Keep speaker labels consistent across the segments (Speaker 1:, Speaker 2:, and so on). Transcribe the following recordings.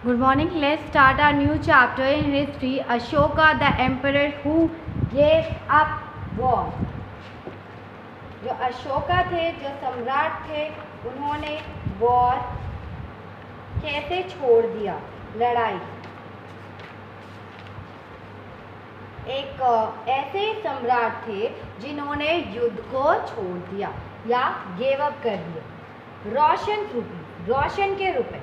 Speaker 1: Good morning. Let's start our new chapter in history. Ashoka, the emperor who gave up war. जो अशोका थे, जो सम्राट थे, उन्होंने वॉर कैसे छोड़ दिया, लड़ाई। एक ऐसे सम्राट थे जिन्होंने युद्ध को छोड़ दिया या गेव अप कर दिया। रोशन के रुपए।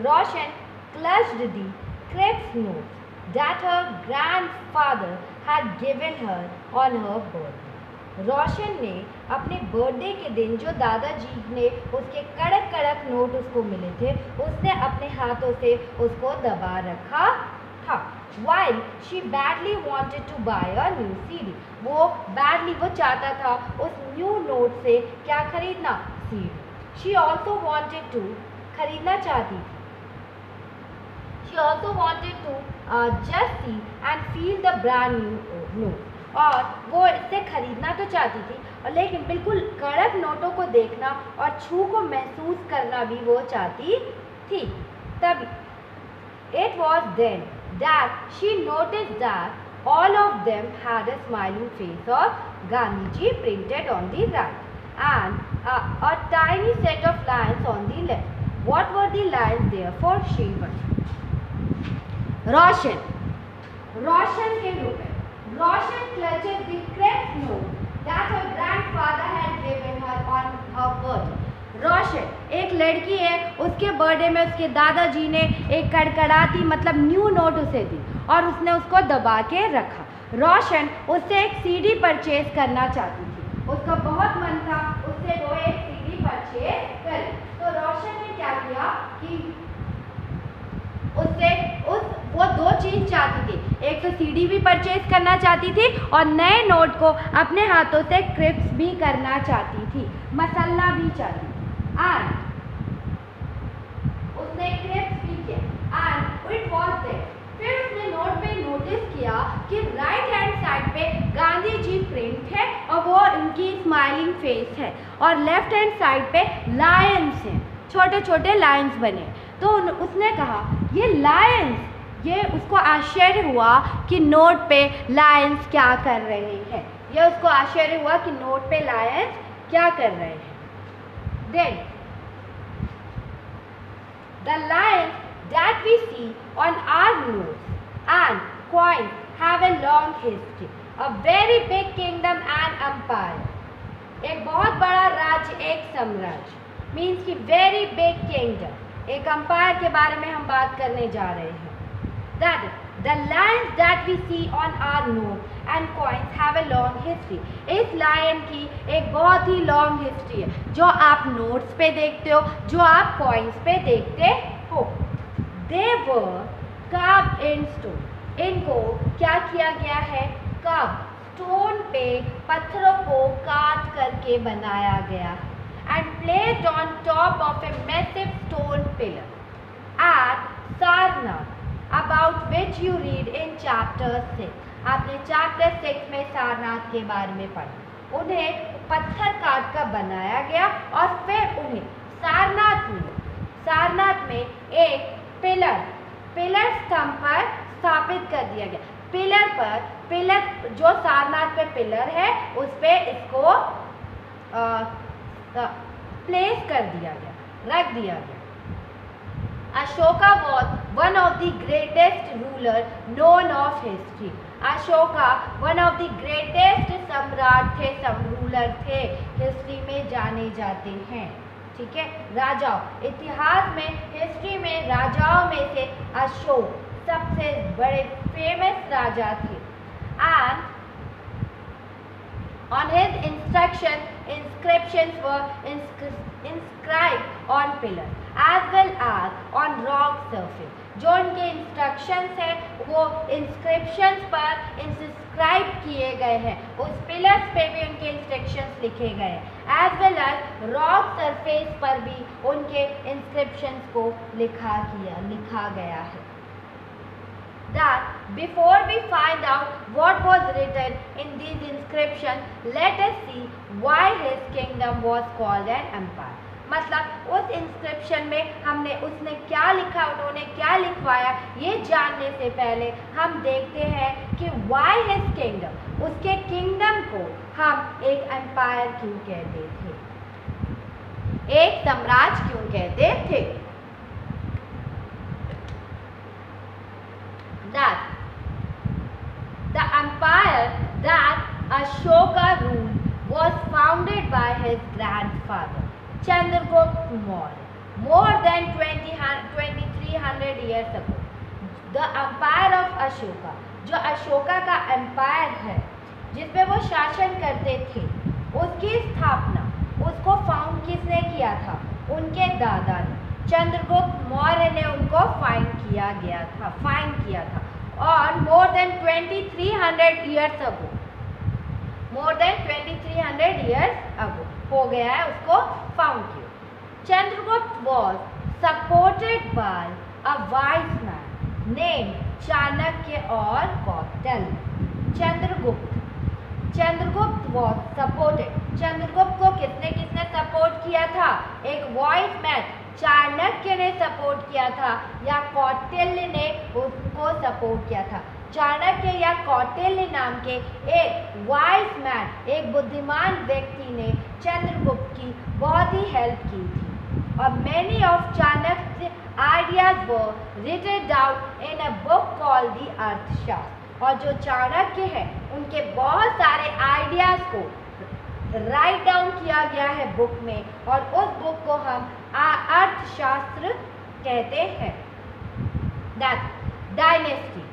Speaker 1: रोशन clutched the crepes notes that her grandfather had given her on her birthday. रोशन ने अपने बर्थडे के दिन जो दादाजी ने उसके कड़क कड़क नोट उसको मिले थे, उसने अपने हाथों से उसको दबा रखा था। While she badly wanted to buy a new CD, वो चाहता था उस न्यू नोट से क्या खरीदना, CD. She also wanted to खरीदना चाहती थी। She also wanted to just see and feel the brand new note. और वो इसे खरीदना तो चाहती थी, और लेकिन बिल्कुल कड़क नोटों को देखना और छू को महसूस करना भी वो चाहती थी। तभी it was then that she noticed that all of them had a smiling face of Gandhiji printed on the right and a tiny set of lines on the left. What were the lines there for? She wondered. रोशन के रुपए। रोशन clutches the crepe note that her grandfather had given her on her birthday. रोशन एक लड़की है, उसके birthday में उसके दादाजी ने एक कड़कड़ाती मतलब न्यू नोट उसे दी और उसने उसको दबा के रखा। रोशन उससे एक सीडी परचेज करना चाहती थी, उसका बहुत मन था उससे वो एक सीडी परचेज करे। तो रोशन ने क्या किया कि वो दो चीज चाहती थी, एक तो सीडी भी परचेज करना चाहती थी और नए नोट को अपने हाथों से क्रिप्स भी करना चाहती थी, मसलना भी चाहती थी। एंड उसने क्रिप्स भी किया एंड इट वाज देयर। फिर उसने नोट पे नोटिस किया कि राइट हैंड साइड पे गांधी जी प्रिंट है और वो उनकी स्माइलिंग फेस है, और लेफ्ट हैंड साइड पे लायंस हैं, छोटे छोटे लायंस बने। तो उसने कहा ये लायंस, ये उसको आश्चर्य हुआ कि नोट पे लायंस क्या कर रहे हैं, ये उसको आश्चर्य हुआ कि नोट पे लायंस क्या कर रहे हैं। Then the lions that we see on our notes and coins have a long history, a very big kingdom and empire. एक बहुत बड़ा राज्य, एक साम्राज्य, मीन्स की वेरी बिग किंगडम, एक अंपायर के बारे में हम बात करने जा रहे हैं। That the lines that we see on our notes and coins have a long history. इस लाइन की एक बहुत ही लॉन्ग हिस्ट्री है, जो आप नोट्स पे देखते हो, जो आप कॉइन्स पे देखते हो। They were carved in stone. इनको क्या किया गया है, carved, स्टोन पे पत्थरों को काट करके बनाया गया है, and placed on top of a massive stone pillar at Sarnath, about which you read in chapter 6. आपने चैप्टर 6 में सारनाथ के बारे में पढ़ा। उन्हें पत्थर काट कर बनाया गया और फिर उन्हें सारनाथ में एक पिलर स्तंभ पर स्थापित कर दिया गया। पिलर जो सारनाथ पे पिलर है उस पे इसको प्लेस कर दिया गया, रख दिया गया। Ashoka was one of the greatest ruler known of history. Ashoka one of the greatest सम्राट थे, रूलर थे, हिस्ट्री में जाने जाते हैं। ठीक है, राजाओं, इतिहास में, हिस्ट्री में राजाओं में से अशोक सबसे बड़े फेमस राजा थे। And on his instruction, inscriptions were inscribed on pillars as well as on rock surface. जो उनके इंस्ट्रक्शंस हैं वो इंस्क्रिप्शंस पर इंस्क्राइब किए गए हैं, उस पिलर्स पे भी उनके इंस्ट्रक्शंस लिखे गए हैं, as well as rock surface पर भी उनके इंस्क्रिप्शंस को लिखा गया है। That before we find out what was written in these inscriptions, let us see why his kingdom was called an empire. मतलब उस इंस्क्रिप्शन में हमने उसने क्या लिखा, उन्होंने क्या लिखवाया, ये जानने से पहले हम देखते हैं कि व्हाई हिज किंगडम, उसके किंगडम को हम एक एम्पायर क्यों कहते थे, एक साम्राज्य क्यों कहते थे। That the empire that Ashoka ruled was founded by his grandfather Chandragupta Maurya more than 2300 years ago. The empire of Ashoka, जो अशोका का एम्पायर है जिसपे वो शासन करते थे, उसकी स्थापना, उसको फाउंड किसने किया था, उनके दादा ने, चंद्रगुप्त मौर्य ने उनको फाइंड किया था और more than 2300 years ago, more than 2300 years ago हो गया है उसको फाउंड किया। Chandragupta was supported by a wise man name Chanakya और कौटिल्य। चंद्रगुप्त वॉज सपोर्टेड, चंद्रगुप्त को किसने सपोर्ट किया था, एक वाइज मैन चाणक्य ने सपोर्ट किया था या कौटिल्य ने उसको सपोर्ट किया था। चाणक्य या कौटिल्य नाम के एक वाइज मैन, एक बुद्धिमान व्यक्ति ने चंद्रगुप्त की बहुत ही हेल्प की थी और many of Chanakya ideas were written down in a book called the Arthashastra. और जो चाणक्य है उनके बहुत सारे आइडियाज को राइट डाउन किया गया है बुक में और उस बुक को हम अर्थशास्त्र कहते हैं। Dynasty,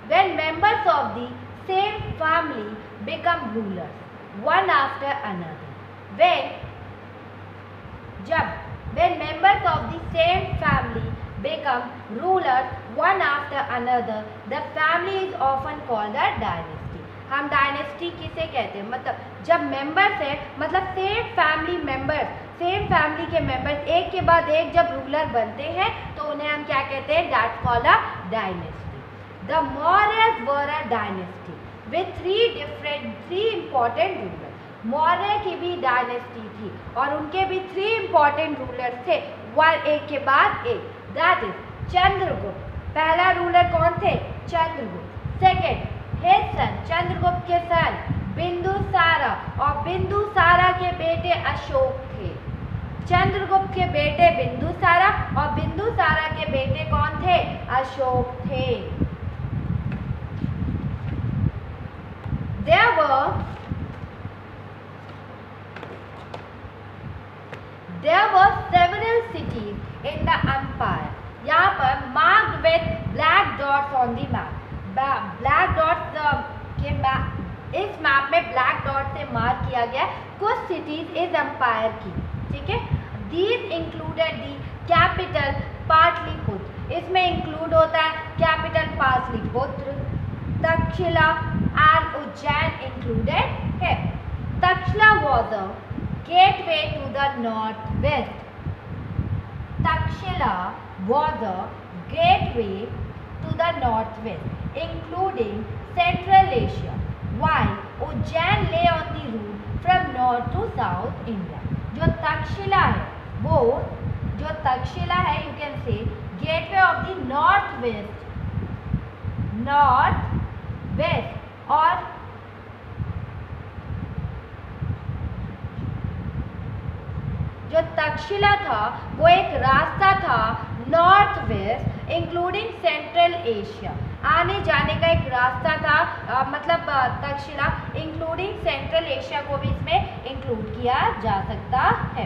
Speaker 1: when members of the same family become rulers one after another, when members of the same family become rulers one after another, the family is often called a dynasty. हम dynasty किसे कहते हैं, मतलब जब members है, मतलब same family members, same family के members एक के बाद एक जब रूलर बनते हैं तो उन्हें हम क्या कहते हैं, that's called a dynasty. The Mauryas were a dynasty with three important rulers. Maurya की भी डायनेस्टी थी और उनके भी 3 इंपॉर्टेंट रूलर्स थे, वन एक के बाद एक। दैट इज चंद्रगुप्त, पहला रूलर कौन थे, Chandragupta. Second his son, Chandragupta के सन बिंदुसारा और बिंदुसारा के बेटे अशोक थे। चंद्रगुप्त के बेटे बिंदुसारा और बिंदुसारा के बेटे कौन थे, अशोक थे। There were several cities in the empire, यहाँ पर marked with black dots on the map, black dots के इस मैप में ब्लैक डॉट से मार्क किया गया कुछ सिटीज इस एम्पायर की, ठीक है। These included the capital Pataliputra, इसमें इंक्लूड होता है capital Pataliputra, Taxila and Ujjain included है। Taxila was a gateway to the north west, Taxila was a gateway to the northwest, including Central Asia, while Ujjain lay on the route from north to south India. जो तक्षशिला है वो, जो तक्षशिला है you can say gateway of the northwest और जो तक्षशिला था वो एक रास्ता था north west including central Asia, आने जाने का एक रास्ता था, मतलब तक्षशिला इंक्लूडिंग सेंट्रल एशिया को भी इसमें इंक्लूड किया जा सकता है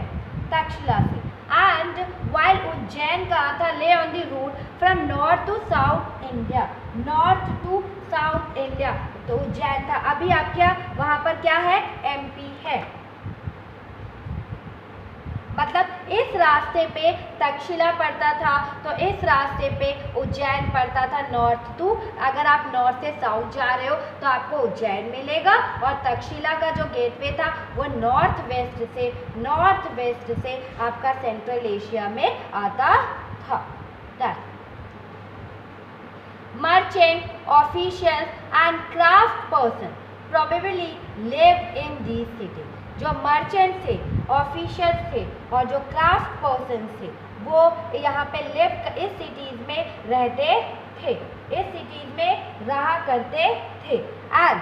Speaker 1: तक्षशिला से। एंड वाइल उज्जैन का था lay on the route from north to south India, north to south India, तो उज्जैन था। अभी आप क्या वहाँ पर क्या है, एमपी है। मतलब इस रास्ते पे तक्षशिला पड़ता था तो इस रास्ते पे उज्जैन पड़ता था नॉर्थ टू। अगर आप नॉर्थ से साउथ जा रहे हो तो आपको उज्जैन मिलेगा और तक्षशिला का जो गेटवे था वो नॉर्थ वेस्ट से आपका सेंट्रल एशिया में आता था। Merchant, officials and craft person probably lived in these cities. जो मर्चेंट थे, ऑफिशियल्स थे और जो क्राफ्ट पर्सन थे वो यहाँ पे लिव इस सिटीज़ में रहते थे, इस सिटीज़ में रहा करते थे। And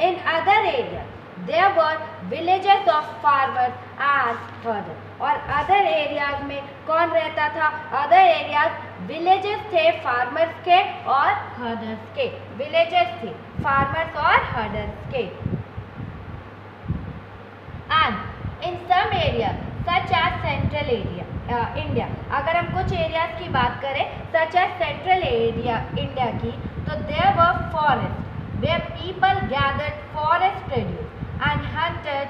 Speaker 1: in other area there were villages of farmers and herders. और अदर एरियाज में कौन रहता था? अदर एरियाज विलेजेस थे फार्मर्स के और हर्डर्स के, विलेजेस थे फार्मर्स और हर्डर्स के। And in some area such as central area India, अगर हम कुछ एरियाज की बात करें such as central area India की, तो there were forest where people gathered forest produce and hunted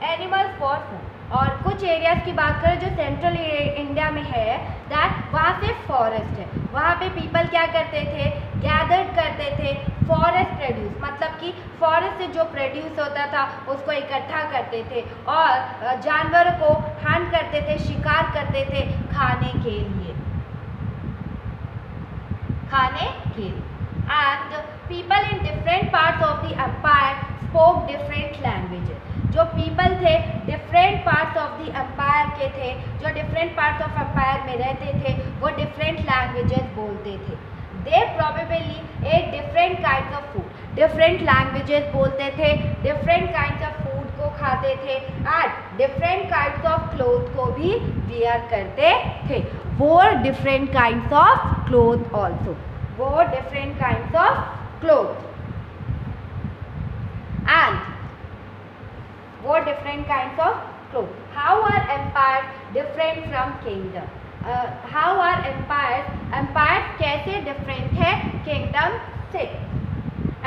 Speaker 1: animals for food। और कुछ एरियाज की बात करें जो सेंट्रल इंडिया में है, दैट वहाँ से फॉरेस्ट है, वहाँ पे पीपल क्या करते थे? गैदर्ड करते थे फॉरेस्ट प्रोड्यूस, मतलब कि फॉरेस्ट से जो प्रोड्यूस होता था उसको इकट्ठा करते थे और जानवरों को हंट करते थे, शिकार करते थे खाने के लिए, खाने के लिए। And people in different parts of the empire spoke different languages. जो पीपल थे different parts of the empire के थे, जो डिफरेंट पार्ट्स ऑफ एम्पायर में रहते थे, वो डिफरेंट लैंग्वेजेस बोलते थे। They probably at different kinds of food, different languages बोलते थे, डिफरेंट काइंड्स ऑफ फूड को खाते थे and different kinds of cloth को भी वियर करते थे। वोर different kinds of cloth also, wore different kinds of clothes and wore different kinds of clothes. How are empires different from kingdom? How are empires? Empires कैसे different है kingdom से?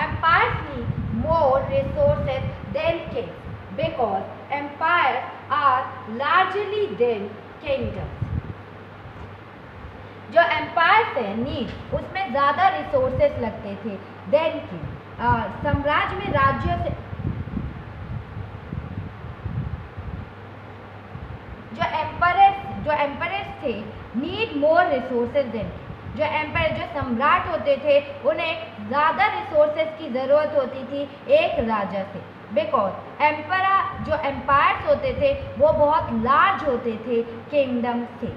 Speaker 1: Empires need more resources than kings because empires are largely than kingdoms। जो empires है need उसमें ज़्यादा resources लगते थे then की साम्राज्य में राज्यों से जो एम्पायर्स थे नीड मोर रिसोर्सेज देन, जो एम्पायर जो सम्राट होते थे उन्हें ज़्यादा रिसोर्सेज की ज़रूरत होती थी एक राजा से, बिकॉज जो एम्पायर्स होते थे वो बहुत लार्ज होते थे किंगडम से,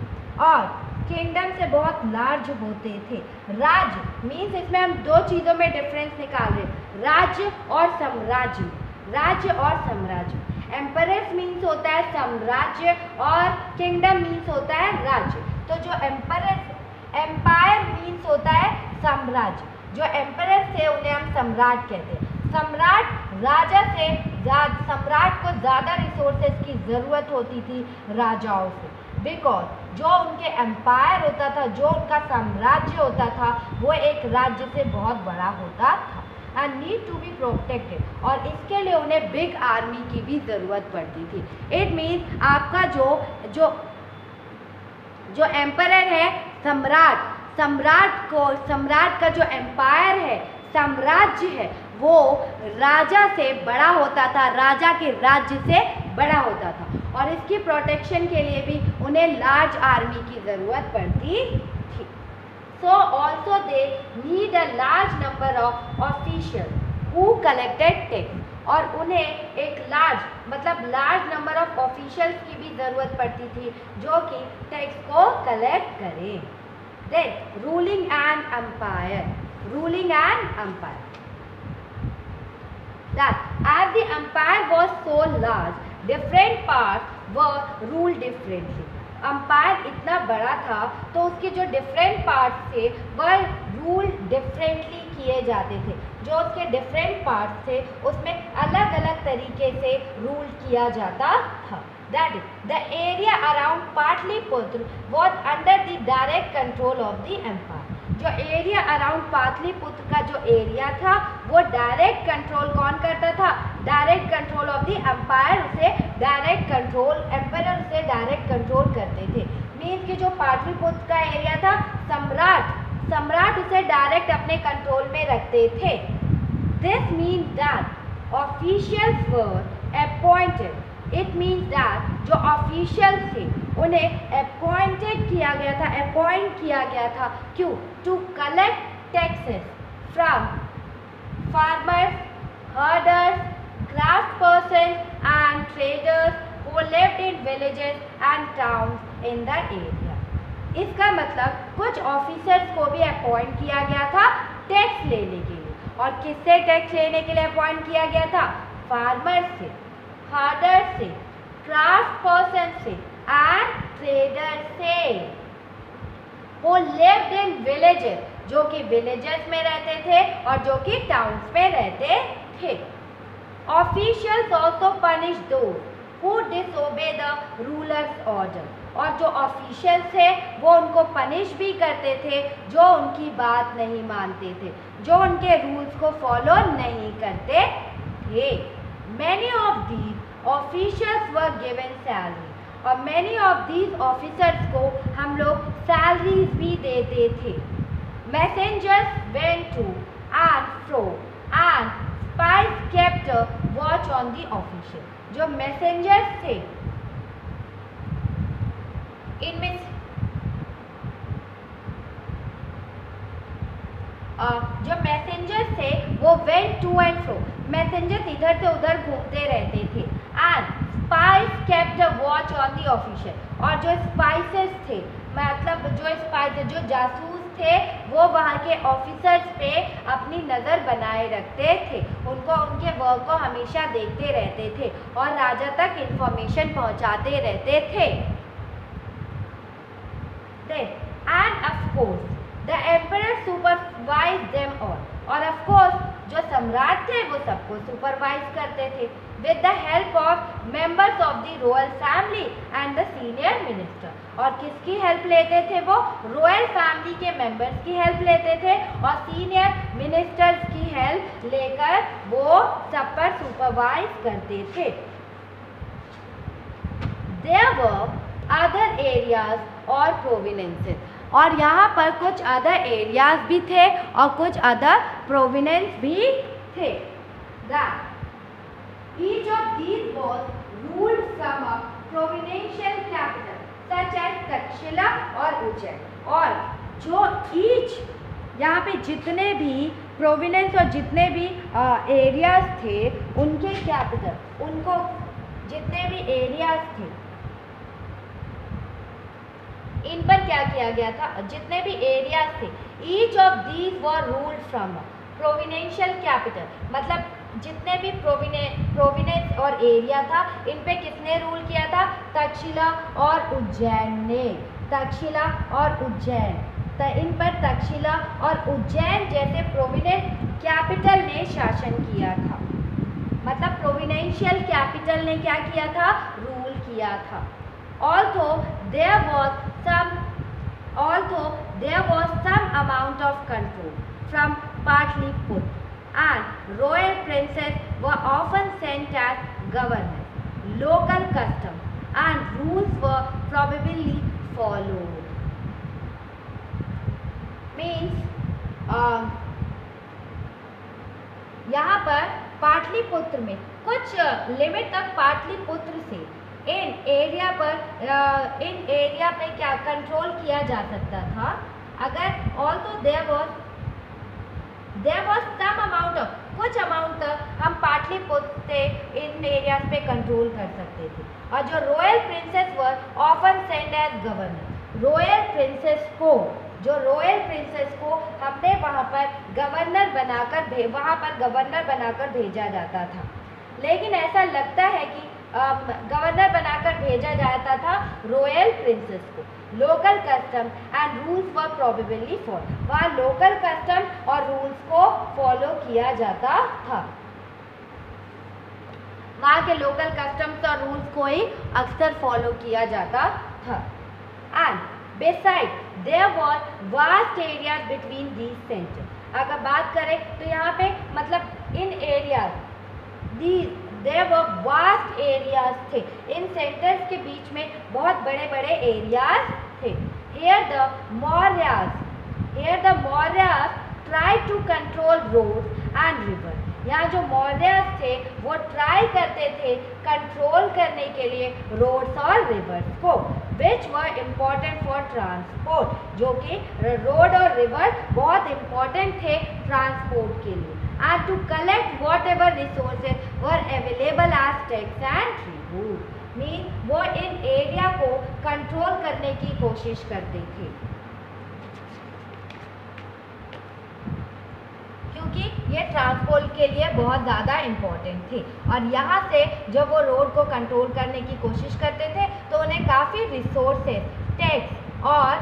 Speaker 1: और किंगडम से बहुत लार्ज होते थे। राज्य मीन्स इसमें हम दो चीज़ों में डिफरेंस निकाल रहे हैं, राज्य और साम्राज्य। राज्य और साम्राज्य, एम्पायर्स मीन्स होता है साम्राज्य और किंगडम मीन्स होता है राज्य। तो जो एम्पायर मीन्स होता है साम्राज्य, जो एम्पायर्स थे उन्हें हम सम्राट कहते हैं। सम्राट राजा से सम्राट को ज़्यादा रिसोर्सेज की ज़रूरत होती थी राजाओं से, बिकॉज जो उनके एम्पायर होता था, जो उनका साम्राज्य होता था, वो एक राज्य से बहुत बड़ा होता था and need to be protected, और इसके लिए उन्हें बिग आर्मी की भी ज़रूरत पड़ती थी। इट मीन्स आपका जो एम्पायर है सम्राट का जो एम्पायर है, साम्राज्य है, वो राजा से बड़ा होता था, राजा के राज्य से बड़ा होता था, और इसकी प्रोटेक्शन के लिए भी उन्हें लार्ज आर्मी की ज़रूरत पड़ती थी। So also they need a large number of officials who collected tax, और उन्हें एक लार्ज नंबर ऑफ ऑफिशियल्स की भी ज़रूरत पड़ती थी जो कि टैक्स को कलेक्ट करें। Then ruling and empire, that as the empire was so large, different parts were ruled differently। Empire इतना बड़ा था तो उसके जो डिफरेंट पार्ट्स थे वह रूल डिफरेंटली किए जाते थे, जो उसके डिफरेंट पार्ट्स थे उसमें अलग अलग तरीके से रूल किया जाता था। That is, the area around Pataliputra was under the direct control of the empire। जो एरिया अराउंड पाटलिपुत्र का जो एरिया था वो डायरेक्ट कंट्रोल कौन करता था? Direct control of the empire, उसे डायरेक्ट कंट्रोल, एम्पायर उसे डायरेक्ट कंट्रोल करते थे। मीन्स कि जो पाटलिपुत्र का एरिया था सम्राट उसे डायरेक्ट अपने कंट्रोल में रखते थे। This means that officials were appointed, it means that जो ऑफिशियल थे उन्हें अपॉइंटेड किया गया था, अपॉइंट किया गया था, क्यों? To collect taxes from farmers, herders, craft person and traders who lived in villages and towns in the area. इसका मतलब कुछ ऑफिसर्स को भी अपॉइंट किया गया था टैक्स लेने के लिए, और किससे टैक्स लेने के लिए अपॉइंट किया गया था? फार्मर से, हार्डर से, क्राफ्ट पर्सन से एंड ट्रेडर से। वो लिव्ड इन विलेजेस, जो कि विलेजेस में रहते थे और जो कि टाउन्स में रहते थे। Officials also punish those who disobey the rulers order, और जो ऑफिशियल थे वो उनको पनिश भी करते थे जो उनकी बात नहीं मानते थे, जो उनके रूल्स को फॉलो नहीं करते थे। Many of these officials were given salary, और मैनी ऑफ दीज ऑफिसर्स को हम लोग सैलरीज भी देते थे। Messengers went to and fro and spies kept watch on the official. जो मैसेंजर्स थे, इनमें जो मैसेंजर्स थे वो went to and fro, messengers इधर से उधर घूमते रहते थे। And spies kept watch on the official, और जो स्पाइसेस थे, मतलब जो जासूस थे वो वहाँ के ऑफिसर्स पे अपनी नज़र बनाए रखते थे, उनको उनके वर्क को हमेशा देखते रहते थे और राजा तक इंफॉर्मेशन पहुँचाते रहते थे। And of course the emperor supervised them all, और of course जो सम्राट थे वो सबको सुपरवाइज करते थे with the help of members of the royal family and the senior minister। और किसकी हेल्प लेते थे वो? रॉयल फैमिली के मेंबर्स की हेल्प लेते थे और सीनियर मिनिस्टर्स की हेल्प लेकर वो सब पर सुपरवाइज करते थे। There were other areas और प्रोविनेंसेस, और यहाँ पर कुछ अदर एरियाज भी थे और कुछ अदर प्रोविनेंस भी थे। Each of these was ruled from a provincial capital such as Takshashila और उज्जैन, और जो ईच यहाँ पे जितने भी प्रोविनेंस और जितने भी एरियाज थे उनके कैपिटल, उनको जितने भी एरियाज थे इन पर क्या किया गया था? जितने भी एरियाज थे, each of these were ruled from provincial capital, मतलब जितने भी प्रोविनेंस और एरिया था इन पे किसने रूल किया था? तक्षशिला और उज्जैन ने। तक्षशिला और उज्जैन, इन पर तक्षशिला और उज्जैन जैसे प्रोविनेंस कैपिटल ने शासन किया था, मतलब प्रोविनेंशियल कैपिटल ने क्या किया था? रूल किया था। Although there was some amount of control from Patliputra, and royal princes were often sent as governors, local customs and rules were probably followed. Means यहाँ पर पाटलिपुत्र में कुछ लिमिट तक पाटलिपुत्र से इन एरिया पे क्या कंट्रोल किया जा सकता था। अगर also there was some amount of, कुछ अमाउंट तक हम पाटलिपुत्र से इन एरियाज पे कंट्रोल कर सकते थे। और जो royal princes were often send as governor, royal princes को हमने वहाँ पर गवर्नर बनाकर भेजा जाता था। लेकिन ऐसा लगता है कि गवर्नर बनाकर भेजा जाता था रॉयल प्रिंसेस को। Local custom and rules were probably follow, वहाँ लोकल कस्टम और रूल्स को फॉलो किया जाता था। वहाँ के लोकल कस्टम्स और रूल्स को ही अक्सर फॉलो किया जाता था। And beside there were vast areas between these centres. अगर बात करें तो यहाँ पे मतलब इन areas there were vast areas थे, इन सेंटर्स के बीच में बहुत बड़े बड़े एरियाज थे। Here the Mauryas tried to control roads and rivers। यहाँ जो मौर्यस थे वो ट्राई करते थे कंट्रोल करने के लिए रोड्स और रिवर्स को, विच वर इम्पॉर्टेंट फॉर ट्रांसपोर्ट, जो कि रोड और रिवर बहुत इम्पॉर्टेंट थे ट्रांसपोर्ट के लिए। And to collect what resources were available as tax and tribute, mean वो इन एरिया को कंट्रोल करने की कोशिश करते थे, क्योंकि ये ट्रांसपोर्ट के लिए बहुत ज़्यादा इम्पोर्टेंट थे। और यहाँ से जब वो रोड को कंट्रोल करने की कोशिश करते थे तो उन्हें काफ़ी रिसोर्सेज, टैक्स और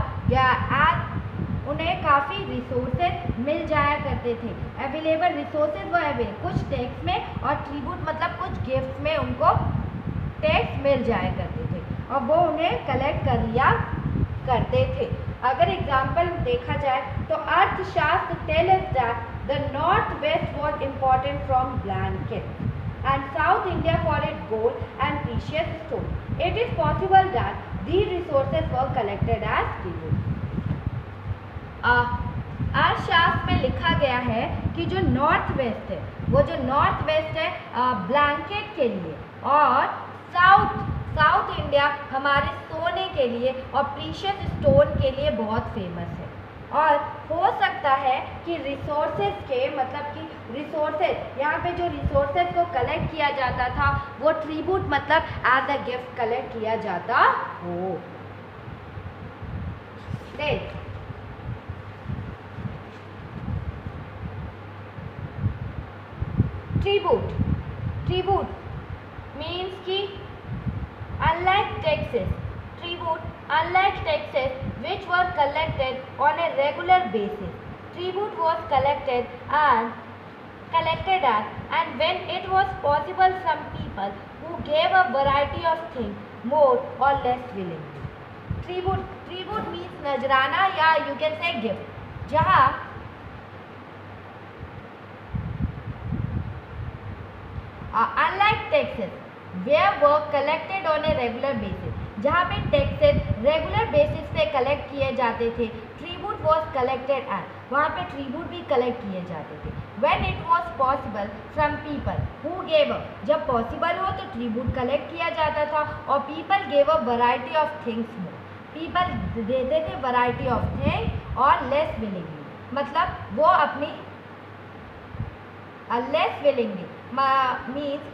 Speaker 1: उन्हें काफ़ी रिसोर्सेज मिल जाया करते थे। अवेलेबल रिसोर्सेज वो कुछ टैक्स में और ट्रिब्यूट मतलब कुछ गिफ्ट में उनको टैक्स मिल जाया करते थे और वो उन्हें कलेक्ट कर लिया करते थे। अगर एग्जाम्पल देखा जाए तो Arthashastra tell us that the north west was important from blanket and South India for its gold and precious stone. It is possible that these resources were collected as tribute. अर्थशास्त्र में लिखा गया है कि जो नॉर्थ वेस्ट है, वो जो नॉर्थ वेस्ट है ब्लैंकेट के लिए और साउथ इंडिया हमारे सोने के लिए और प्रीशियस स्टोन के लिए बहुत फेमस है। और हो सकता है कि रिसोर्सेज के मतलब कि रिसोर्सेज यहाँ पे जो रिसोर्सेज को कलेक्ट किया जाता था वो ट्रिब्यूट मतलब एज अ गिफ्ट कलेक्ट किया जाता हो। ट्रिब्यूट मीन्स कि unlike taxes which were collected on a regular basis, tribute was collected and when it was possible some people who gave a variety of things more or less willingly. Tribute means नजराना या you can say gift, जहाँ unlike taxes where were collected on a regular basis, जहाँ पे taxes regular basis पे collect किए जाते थे, tribute was collected at वहाँ पे ट्रिब्यूट भी कलेक्ट किए जाते थे। When it was possible from people who gave up, जब पॉसिबल हो तो ट्रिब्यूट कलेक्ट किया जाता था और people gave a variety of things more, people देते थे वैरायटी ऑफ थिंग्स और लेस विलिंगली, मतलब वो अपनी लेस विलिंगली मीन्स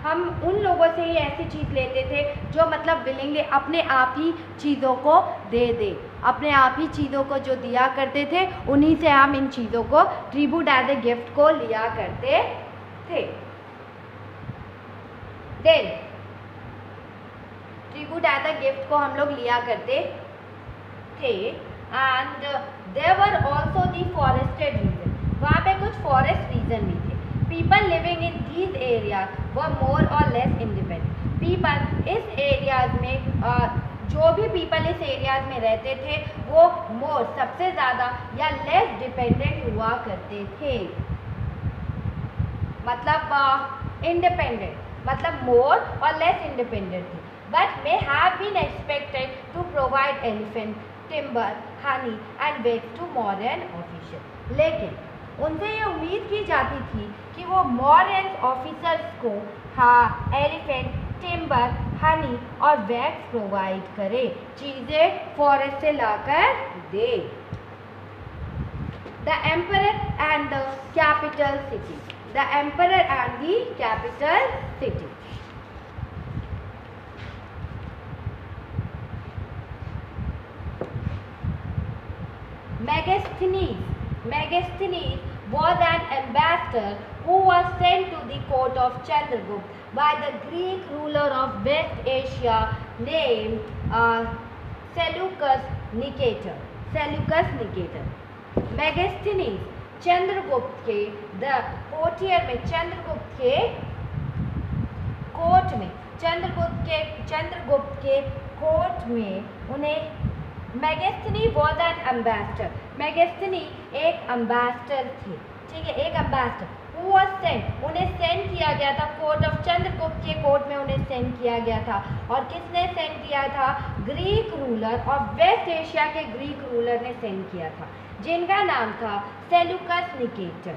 Speaker 1: हम उन लोगों से ही ऐसी चीज़ लेते थे जो मतलब विलिंगली अपने आप ही चीज़ों को दे अपने आप ही चीज़ों को जो दिया करते थे उन्हीं से हम इन चीज़ों को ट्रिब्यूट एज ए गिफ्ट को लिया करते थे। Then tribute as a gift को हम लोग लिया करते थे। And there were also the forested region, वहाँ पे कुछ फॉरेस्ट रीजन भी थे। People living in these areas were more or less independent. People इस एरियाज में जो भी पीपल इस एरियाज में रहते थे वो मोर सबसे ज़्यादा या लेस डिपेंडेंट हुआ करते थे, मतलब इंडिपेंडेंट मतलब मोर और लेस इंडिपेंडेंट थे। But may have been expected to provide elephant, timber, honey and wax to modern officers, लेकिन उनसे ये उम्मीद की जाती थी कि वो मॉडर्न ऑफिसर्स को एलिफेंट, टिम्बर, हनी और वैक्स प्रोवाइड करे, चीज़ें फॉरेस्ट से लाकर दे। The emperor and the capital city, the emperor and the capital city. Megasthenes was an ambassador who was sent to the court of Chandragupta by the Greek ruler of West Asia named Seleucus Nicator. Megasthenes Chandragupta के courtier में, चंद्रगुप्त के court में, चंद्रगुप्त के court में उन्हें Megasthenes was an ambassador, Megasthenes एक ambassador थे, ठीक है, एक एम्बेसडर हु वाज सेंट, उन्हें सेंड किया गया था कोर्ट ऑफ चंद्रगुप्त के कोर्ट में उन्हें सेंड किया गया था। और किसने सेंड किया था? ग्रीक रूलर और वेस्ट एशिया के ग्रीक रूलर ने सेंड किया था, जिनका नाम था सेल्यूकस निकेटर,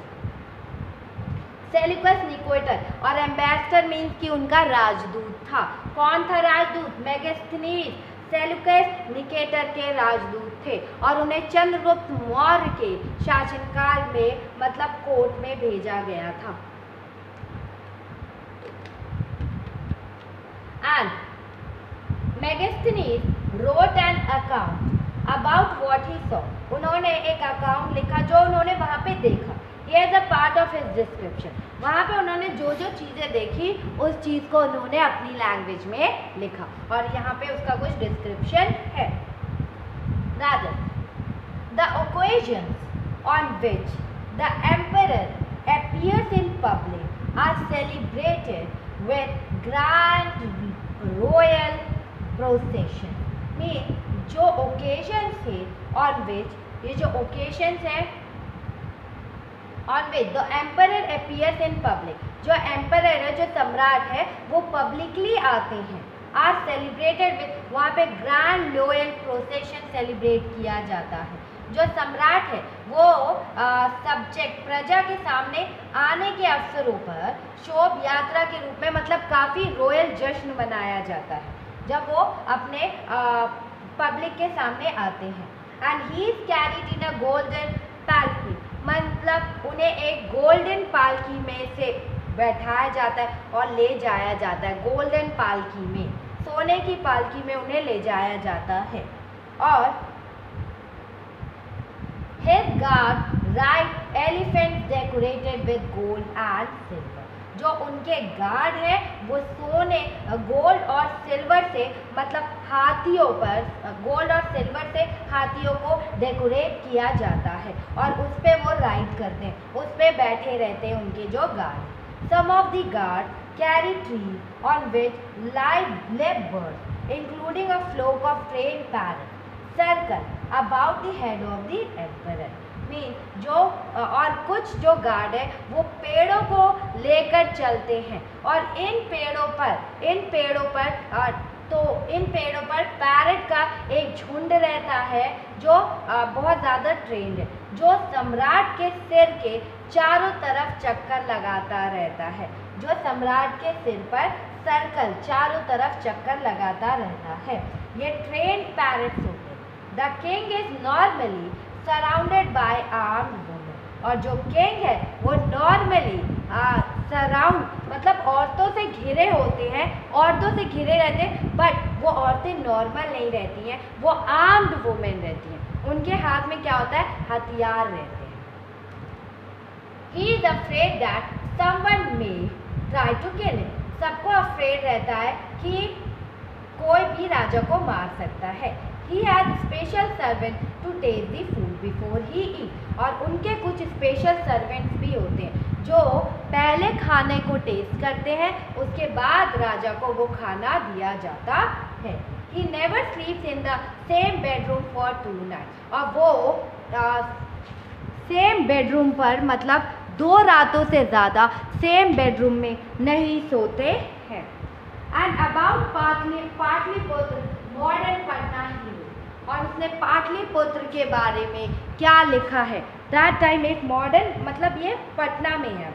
Speaker 1: सेल्यूकस निकेटर। और एम्बेसडर मीन्स कि उनका राजदूत था। कौन था राजदूत? मेगास्थनीज। सेल्यूकस निकेटर के राजदूत थे और उन्हें चंद्रगुप्त मौर्य के शासनकाल में मतलब कोर्ट में भेजा गया था। And Megasthenes wrote an account about what he saw. उन्होंने एक अकाउंट लिखा जो उन्होंने वहाँ पे देखा। Here's a part of his description. वहाँ पे उन्होंने जो जो चीज़ें देखी उस चीज़ को उन्होंने अपनी लैंग्वेज में लिखा और यहाँ पे उसका कुछ डिस्क्रिप्शन है। Rather, the occasions on which the emperor appears in public are celebrated with grand royal procession. Mean जो occasions है on which, ये जो occasions है on which the emperor appears in public, जो emperor है, जो सम्राट है, वो publicly आते हैं, are celebrated with, वहाँ पे grand royal procession celebrate किया जाता है। जो सम्राट है वो सब्जेक्ट प्रजा के सामने आने के अवसरों पर शोभ यात्रा के रूप में मतलब काफ़ी रॉयल जश्न मनाया जाता है जब वो अपने पब्लिक के सामने आते हैं। And he is carried in a golden पालकी, मतलब उन्हें एक गोल्डन पालकी में से बैठाया जाता है और ले जाया जाता है। गोल्डन पालकी में, सोने की पालकी में उन्हें ले जाया जाता है। और his guard ride elephants decorated with gold and silver, जो उनके गार्ड है वो सोने गोल्ड और सिल्वर से मतलब हाथियों पर गोल्ड और सिल्वर से हाथियों को डेकोरेट किया जाता है और उस पे वो राइड करते हैं, उस पे बैठे रहते हैं उनके जो guard. Some of the guard carry tree on which live birds including a flock of trained parrots circle about the head of the emperor. Mean जो और कुछ जो गार्ड है वो पेड़ों को लेकर चलते हैं और इन पेड़ों पर पैरट का एक झुंड रहता है जो बहुत ज़्यादा ट्रेंड है, जो सम्राट के सिर के चारों तरफ चक्कर लगाता रहता है, जो सम्राट के सिर पर सर्कल चारों तरफ चक्कर लगाता रहता है। ये ट्रेंड पैरट्स होते हैं। The king is normally surrounded by armed women, और जो किंग है वो नॉर्मली सराउंड मतलब औरतों से घिरे होते हैं, औरतों से घिरे रहते हैं, बट वो औरतें नॉर्मल नहीं रहती हैं, वो आर्म्ड वुमेन रहती हैं। उनके हाथ में क्या होता है? हथियार रहते हैं। He is afraid that someone may try to kill him, सबको अफ्रेड रहता है कि कोई भी राजा को मार सकता है। He has special servant to taste the food before he eat, और उनके कुछ स्पेशल सर्वेंट्स भी होते हैं जो पहले खाने को टेस्ट करते हैं, उसके बाद राजा को वो खाना दिया जाता है। He never sleeps in the same bedroom for 2 nights, और वो सेम बेडरूम पर मतलब 2 रातों से ज़्यादा सेम बेडरूम में नहीं सोते हैं। And about Pataliputra modern Patna ही, और उसने पाटलिपुत्र के बारे में क्या लिखा है? दैट टाइम एक मॉडर्न मतलब ये पटना में है।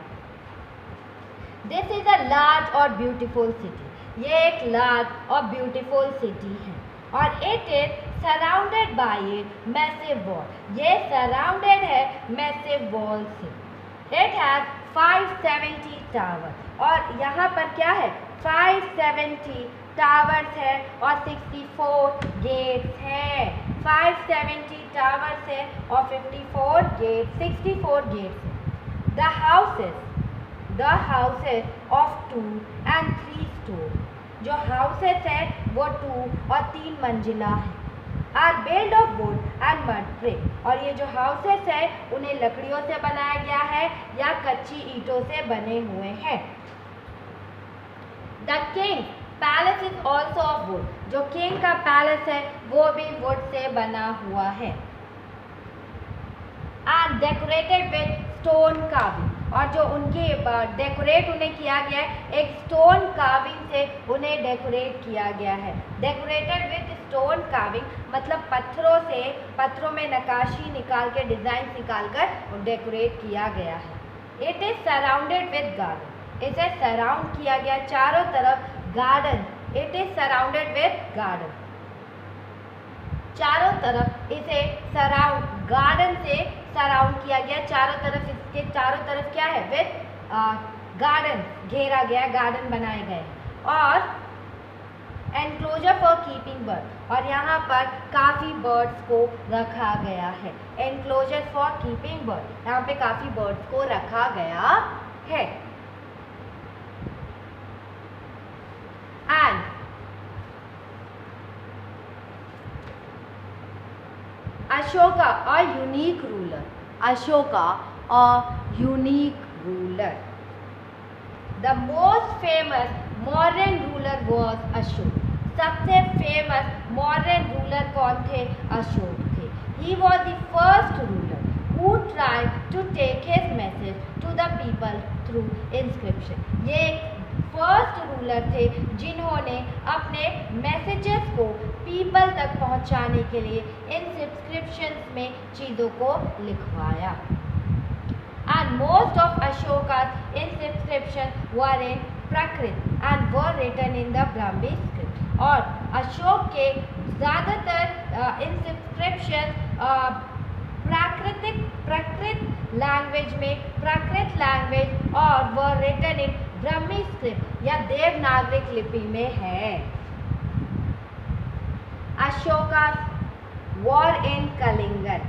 Speaker 1: दिस इज अ लार्ज और ब्यूटीफुल सिटी, ये एक लार्ज और ब्यूटीफुल सिटी है और it is surrounded by a massive wall, ये सराउंडेड है मैसिव वॉल से। इट हैज 570 टावर, और यहाँ पर क्या है? 570 टावर्स है और 64 गेट्स हैं। 570 टावर्स है और 64 गेट्स हैं। The houses of 2 and 3 story, जो हाउसेस है वो 2 और 3 मंजिला है। Are build of wood and mud brick, और ये जो हाउसेस है उन्हें लकड़ियों से बनाया गया है या कच्ची ईंटों से बने हुए हैं। The king palace is also of would, जो किंग का पैलेस है वो भी वुड से बना हुआ है। And decorated with stone carving, और जो उनकी डेकोरेट उन्हें किया गया है एक स्टोन कार्विंग से उन्हें डेकोरेट किया गया है। डेकोरेटेड विद स्टोन कार्विंग मतलब पत्थरों में नक्काशी निकाल के डिज़ाइन निकाल कर डेकोरेट किया गया है। It is surrounded with garden, इसे सराउंड किया गया चारों तरफ garden, it is surrounded with garden. चारों तरफ इसे सराउंड गार्डन से सराउंड किया गया, चारों तरफ इसके चारों तरफ क्या है विथ गार्डन घेरा गया, गार्डन बनाए गए और एनक्लोजर फॉर कीपिंग बर्ड और यहाँ पर काफ़ी बर्ड्स को रखा गया है। एनक्लोजर फॉर कीपिंग बर्ड, यहाँ पे काफ़ी बर्ड्स को रखा गया है। And Ashoka, a unique ruler. Ashoka, a unique ruler. The most famous modern ruler was Ashoka. सबसे फेमस मॉडर्न रूलर कौन थे? अशोक थे। He was the first ruler who tried to take his message to the people through inscription. ये first ruler थे जिन्होंने अपने messages को people तक पहुंचाने के लिए इंस्क्रिप्शंस में चीज़ों को लिखवाया। And most of Ashoka's inscriptions were in Prakrit and were written in the Brahmi script. और अशोक के ज़्यादातर इंस्क्रिप्शन प्राकृत लैंग्वेज और वह रिटन इन ब्राह्मी स्क्रिप्ट या देवनागरिक लिपि में है। Ashoka war in Kalinga,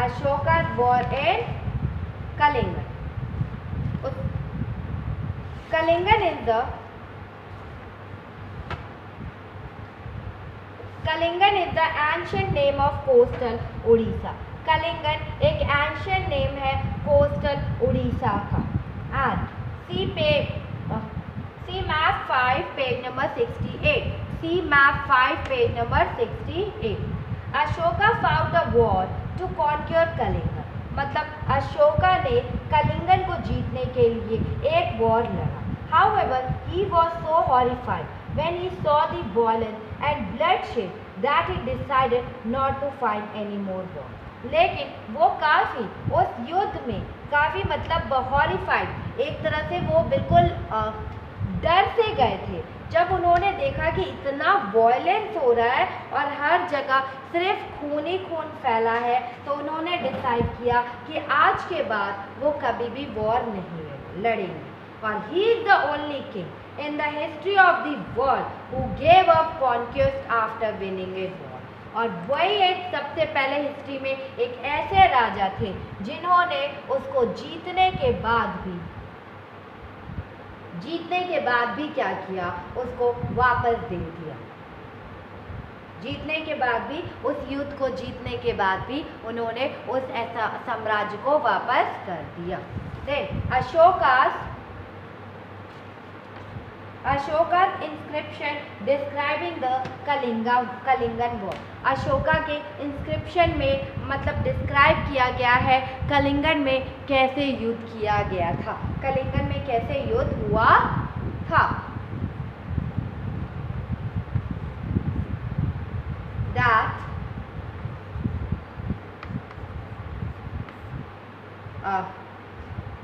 Speaker 1: Ashoka war in Kalinga. Kalinga is the ancient name of coastal Orissa. Kalinga एक एंशिएंट नेम है कोस्टल उड़ीसा का। And see map 5 page number 68। See map 5 page number 68। Ashoka found a war to conquer Kalinga, मतलब अशोका ने कलिंगन को जीतने के लिए एक वॉर लड़ा। However, he was so horrified when he saw the violence and bloodshed that he decided not to fight any more war. लेकिन वो काफ़ी उस युद्ध में काफ़ी मतलब हॉरिफाइड, एक तरह से वो बिल्कुल डर से गए थे जब उन्होंने देखा कि इतना वॉयलेंस हो रहा है और हर जगह सिर्फ खून ही खून फैला है। तो उन्होंने डिसाइड किया कि आज के बाद वो कभी भी वॉर नहीं लड़ेंगे। और he is the only king in the history of the world who gave up conquest after winning a war. और वही एक सबसे पहले हिस्ट्री में एक ऐसे राजा थे जिन्होंने उसको जीतने के बाद भी क्या किया, उसको वापस दे दिया। जीतने के बाद भी, उस युद्ध को जीतने के बाद भी उन्होंने उस ऐसा साम्राज्य को वापस कर दिया। Then Ashoka's inscription describing the Kalingan war. Ashoka के इंस्क्रिप्शन में मतलब डिस्क्राइब किया गया है कलिंगन में कैसे युद्ध किया गया था, कलिंगन में कैसे युद्ध हुआ था। That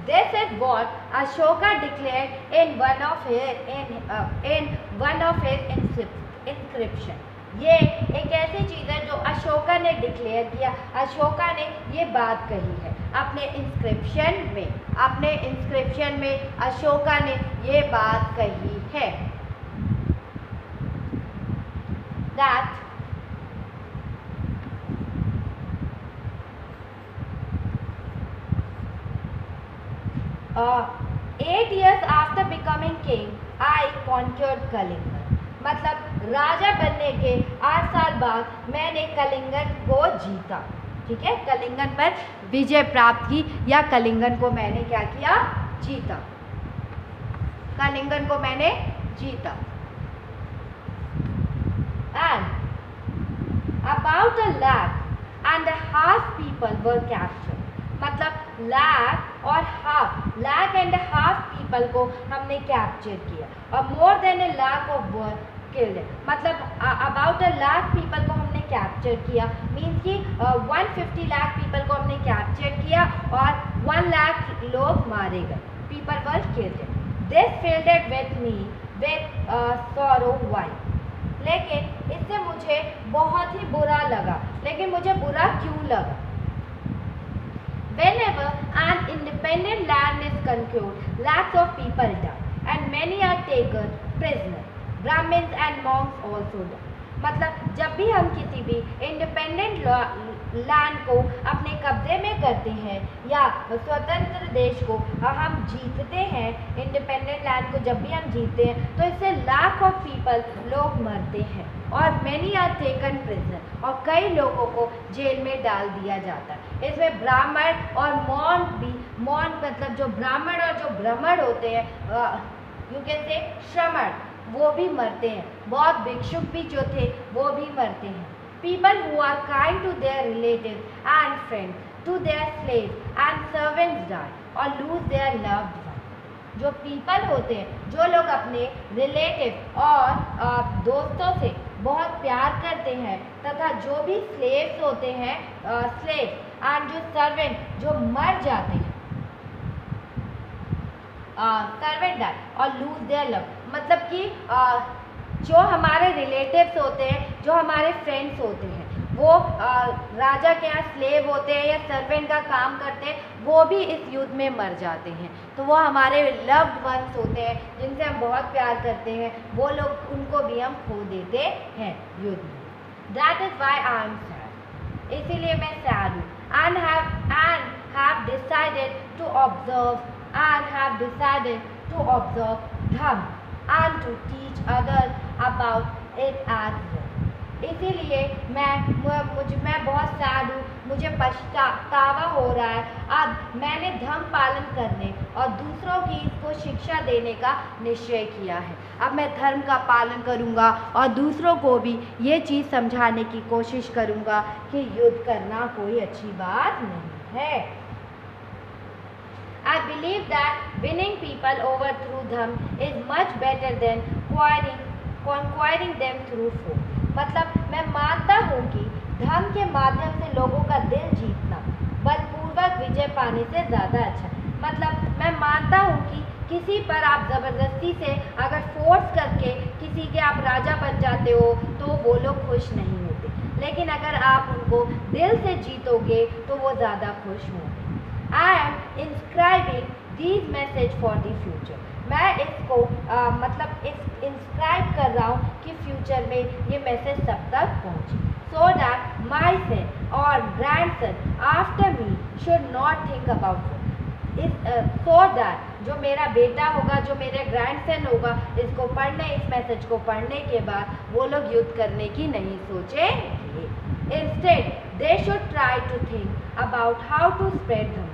Speaker 1: this is what Ashoka declared in one of his inscription. ये एक ऐसी चीज़ है जो अशोका ने डिक्लेयर किया, अशोका ने ये बात कही है अपने इंस्क्रिप्शन में अशोका ने ये बात कही है that 8 years after becoming king, I conquered Kalingan. मतलब राजा बनने के 8 साल बाद मैंने कलिंगन को जीता। ठीक है, कलिंगन पर विजय प्राप्त की या कलिंगन को मैंने क्या किया, जीता। कलिंगन को मैंने जीता। And about 1.5 lakh people were captured। मतलब लाख एंड हाफ पीपल को हमने कैप्चर किया और more than 1 lakh of were killed. मतलब अबाउट 1 लाख पीपल को हमने कैप्चर किया, मीन्स कि 150 लाख पीपल को हमने कैप्चर किया और 1 लाख लोग मारे गए, people were killed. This filled with me with sorrow why. लेकिन इससे मुझे बहुत ही बुरा लगा। लेकिन मुझे बुरा क्यों लगा? Whenever an independent land is conquered, lakhs of people die and many are taken prisoner. Brahmins and monks also die. मतलब जब भी हम किसी भी इंडिपेंडेंट लैंड को अपने कब्जे में करते हैं या स्वतंत्र देश को हम जीतते हैं, इंडिपेंडेंट लैंड को जब भी हम जीतते हैं तो इससे लाख ऑफ पीपल लोग मरते हैं और मैनी आर टेकन प्रिजनर और कई लोगों को जेल में डाल दिया जाता है। इसमें ब्राह्मण और मौन भी, मौन मतलब जो ब्राह्मण और जो ब्राह्मण होते हैं, यू कैन से श्रमण, वो भी मरते हैं। बहुत भिक्षुक भी जो थे वो भी मरते हैं। People who are kind to their relatives and friends, to their slaves and servants die or lose their loved ones. जो people होते हैं, जो लोग अपने रिलेटिव और दोस्तों से बहुत प्यार करते हैं तथा जो भी slaves होते हैं, slaves and जो servant जो मर जाते हैं, सर्वेंट डाई और लूज देयर लव, मतलब कि जो हमारे रिलेटिव्स होते हैं, जो हमारे फ्रेंड्स होते हैं, वो राजा के यहाँ स्लेव होते हैं या सर्वेंट का काम करते हैं, वो भी इस युद्ध में मर जाते हैं। तो वो हमारे लव्ड वंस होते हैं जिनसे हम बहुत प्यार करते हैं, वो लोग, उनको भी हम खो देते हैं युद्ध में। That is why I am sad, इसीलिए मैं सैड हूँ। and have decided to observe Dhamma and to teach others about it as well. इसीलिए मैं बहुत सैड हूँ, मुझे पछतावा हो रहा है। अब मैंने धर्म पालन करने और दूसरों की इसको शिक्षा देने का निश्चय किया है। अब मैं धर्म का पालन करूँगा और दूसरों को भी ये चीज़ समझाने की कोशिश करूँगा कि युद्ध करना कोई अच्छी बात नहीं है। I believe that winning people over through Dhamma is much better than conquering them through force. मतलब मैं मानता हूँ कि धर्म के माध्यम से लोगों का दिल जीतना बलपूर्वक विजय पाने से ज़्यादा अच्छा। मतलब मैं मानता हूँ कि किसी पर आप ज़बरदस्ती से अगर फोर्स करके किसी के आप राजा बन जाते हो तो वो लोग खुश नहीं होते, लेकिन अगर आप उनको दिल से जीतोगे तो वो ज़्यादा खुश होंगे। I am inscribing these message for the future. मैं इसको मतलब इंस्क्राइब कर रहा हूँ कि फ्यूचर में ये मैसेज सब तक पहुँचे, so that my son or grandson after me should not think about it. So that जो मेरा बेटा होगा, जो मेरे ग्रैंडसन होगा, इसको पढ़ने, इस मैसेज को पढ़ने के बाद वो लोग युद्ध करने की नहीं सोचेंगे। Instead, they should try to think about how to spread Dhamma.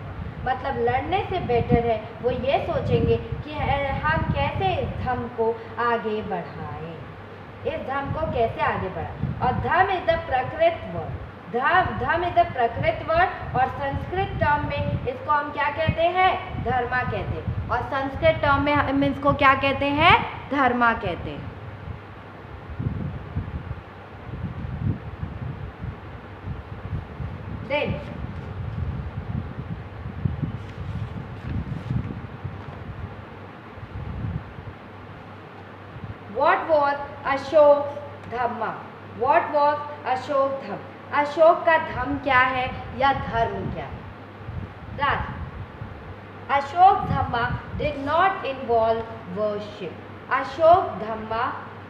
Speaker 1: मतलब लड़ने से बेटर है वो ये सोचेंगे कि हम कैसे इस धर्म को आगे बढ़ाएं, इस धर्म को कैसे आगे बढ़ाएं। और धर्म इज द प्रकृत वर्ड, धर्म इज द प्रकृत वर्ड, और संस्कृत टर्म में इसको हम क्या कहते हैं? धर्मा कहते हैं, और संस्कृत टर्म में हम इसको क्या कहते हैं? धर्मा कहते हैं। Then what was Ashok's Dhamma? What was Ashok Dhamma? Ashok का धर्म क्या है या धर्म क्या है? That Ashok Dhamma did not involve worship.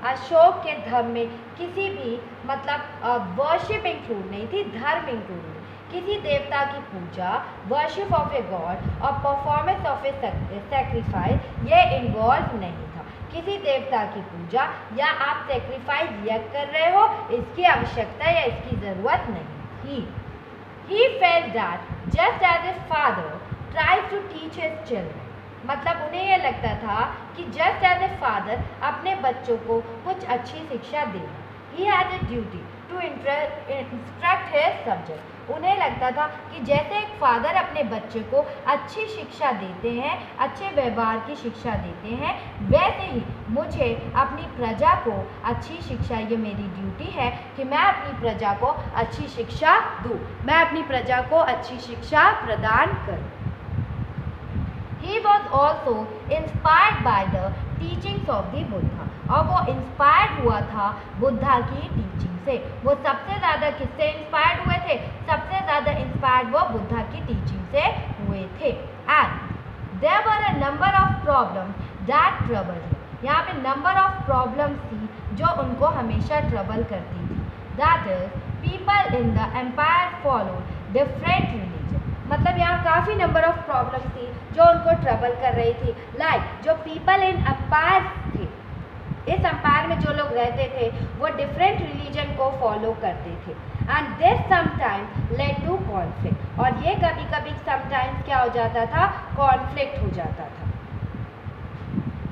Speaker 1: Ashok के धर्म में किसी भी मतलब वर्शिप इंक्लूड नहीं थी, धर्म इंक्लूड नहीं। किसी देवता की पूजा, वर्शिप ऑफ ए गॉड और परफॉर्मेंस ऑफ ए सैक्रिफाइस, ये इन्वॉल्व नहीं था। किसी देवता की पूजा या आप सेक्रीफाइस यज्ञ कर रहे हो, इसकी आवश्यकता या इसकी ज़रूरत नहीं थी। He felt that just as a father tries to teach his children, मतलब उन्हें यह लगता था कि just as a father अपने बच्चों को कुछ अच्छी शिक्षा देना, he had a duty to instruct his subject. उन्हें लगता था कि जैसे एक फादर अपने बच्चे को अच्छी शिक्षा देते हैं, अच्छे व्यवहार की शिक्षा देते हैं, वैसे ही मुझे अपनी प्रजा को अच्छी शिक्षा, ये मेरी ड्यूटी है कि मैं अपनी प्रजा को अच्छी शिक्षा दूँ, मैं अपनी प्रजा को अच्छी शिक्षा प्रदान करूँ। He was also inspired by the teachings of the Buddha, और वो इंस्पायर्ड हुआ था बुद्धा की टीचिंग से। वो सबसे ज़्यादा किससे इंस्पायर्ड हुए थे? सबसे ज़्यादा इंस्पायर्ड वो बुद्धा की टीचिंग से हुए थे। And there were a number of problems that troubled him, यहाँ पे नंबर ऑफ प्रॉब्लम्स थी जो उनको हमेशा ट्रबल करती थी। That is people in the empire followed different religion, मतलब यहाँ काफ़ी नंबर ऑफ प्रॉब्लम्स थी जो उनको ट्रबल कर रही थी। लाइक जो पीपल इन एम्पायर थे, इस एम्पायर में जो लोग रहते थे वो डिफरेंट रिलीजन को फॉलो करते थे। And this sometimes led to conflict, और ये कभी कभी समटाइम्स क्या हो जाता था? कॉन्फ्लिक्ट हो जाता था।